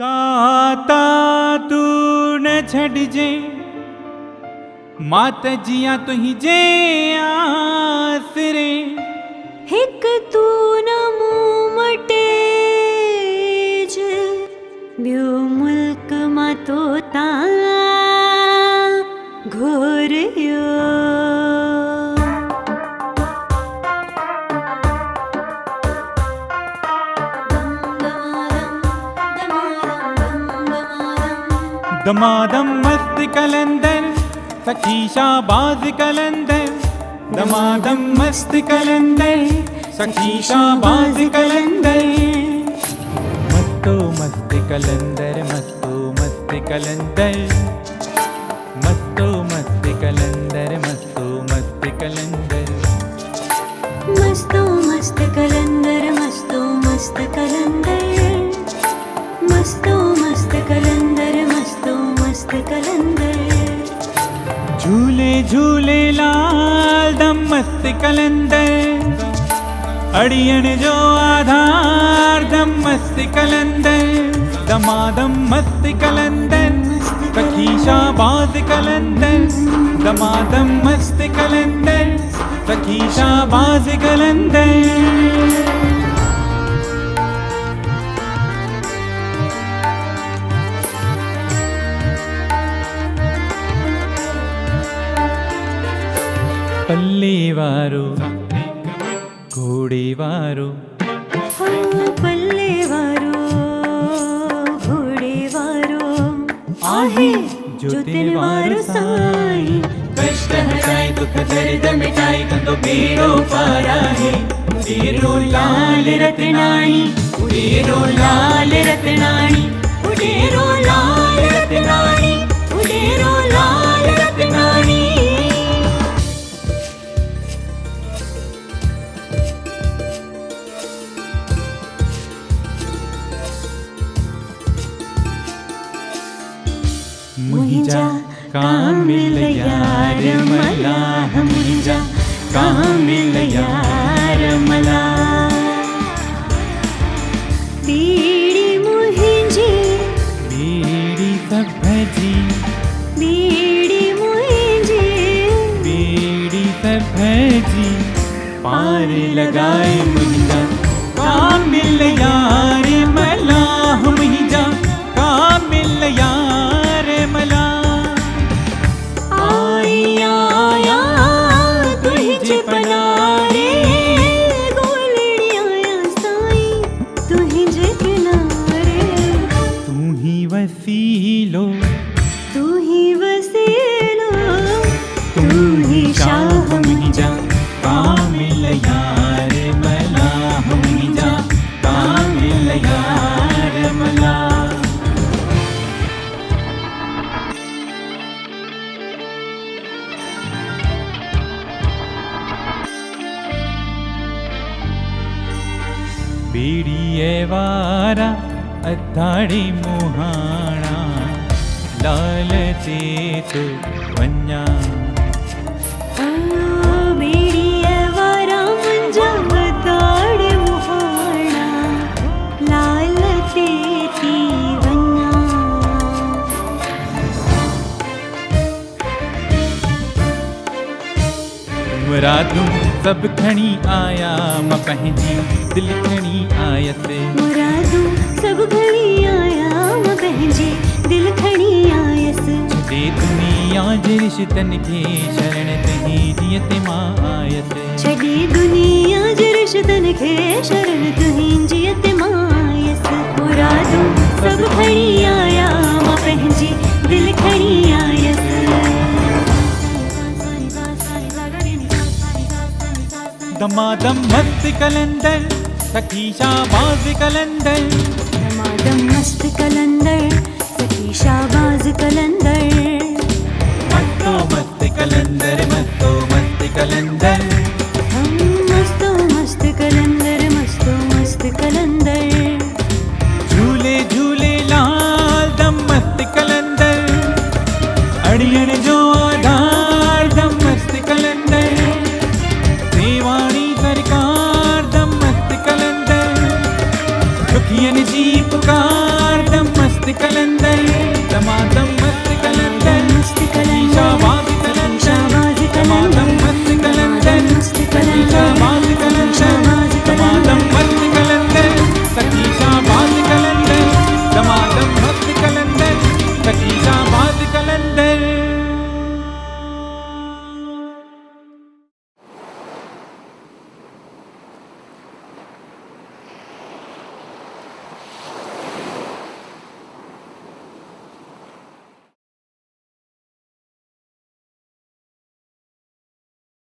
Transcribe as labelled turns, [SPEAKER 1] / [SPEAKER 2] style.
[SPEAKER 1] दाता तू न छड़जे माता जिया तुही जे आसरे
[SPEAKER 2] हिक तू न मूं मटे ॿियो मुल्क मां तो तां घोरियो
[SPEAKER 1] दमादम मस्त कलंदर सखी शाहबाज कलंदर दमादम मस्त कलंदर सखी शाहबाज कलंदर मस्तो मस्त कलंदर मस्तो मस्त कलंदर मस्तो मस्त कलंदर मस्तो मस्त कलंदर
[SPEAKER 2] मस्तो मस्त कलंदर मस्तो मस्त कलंदर मस्तो मस्त कलंदर मस्तो मस्त कलंदर
[SPEAKER 1] झूले झूले लाल दम मस्त कलंदर अड़ियन जो आधार दम मस्त कलंदर दमादम मस्त कलंदर सखी शाहबाज कलंदर दमादम मस्त कलंदर सखी शाहबाज कलंदर पल्ले वारो घोड़े वारो
[SPEAKER 2] पल्ले वारो घोड़े वारो आहे जो तिन वारो साईं
[SPEAKER 1] कष्ट हटाए दुख दर्द मिटाए कंदो बेड़ो पार आहे उडेरो लाल रत्नाणी उडेरो लाल रत्नाणी उडेरो लाल रत्नाणी उडेरो लाल रत्नाणी मुहिंजा कामिल यार मलाह मुहिंजा कामिल यार मलाह
[SPEAKER 2] बीड़ी मुहिंजी
[SPEAKER 1] बीड़ी सभजी
[SPEAKER 2] बीड़ी मुहिंजी
[SPEAKER 1] बीड़ी सभजी पार लगाए मुहिंजा कामिल यार मलाह मुहिंजा कामिल यार मलाह
[SPEAKER 2] आई आया तुझे बनारे गोलड़ी आया साईं तुझे किनारे
[SPEAKER 1] तू ही वसीलो
[SPEAKER 2] तू ही वसीलो
[SPEAKER 1] तू ही शाह मुहिंजा कामिल यार मलाह मुहिंजा कामिल यार मलाह बीड़ीए वारा अधाड़ी मुहाणा लाल ते तो वन्या
[SPEAKER 2] बीड़ीअ वारा मुंहिंजा वधाड़े मुहाणा लाल ते थी वञा
[SPEAKER 1] मुरादूं सब खणी आया मां पंहिंजी दिल खणी आयसि
[SPEAKER 2] मुरादूं सब घणी आया मां पंहिंजी दिल खणी आयसि
[SPEAKER 1] छॾे दुनिया जे रिश्तन खे शरण तही जीअं ते मां आयसि
[SPEAKER 2] छॾे दुनिया जे रिश्तन खे शरण तुंहिंजी ते मां आयसि मुरादूं सब खणी आया मां पंहिंजी दिल खणी आयसि
[SPEAKER 1] दमादम मस्त कलंदर सखी शाहबाज कलंदर
[SPEAKER 2] दमादम मस्त कलंदर सखी शाहबाज कलंदर
[SPEAKER 1] मस्तो मस्त कलंदर मस्तो मस्त कलंदर
[SPEAKER 2] हम मस्तो मस्त कलंदर मस्तो मस्त कलंदर
[SPEAKER 1] झूले झूले लाल दम मस्त कलंदर अड़ियन जो आधार दम मस्त कलंदर सेवाणी सरकार दम मस्त कलंदर दुखियन जी पुकार दम मस्त मस्त कलंदर दमादम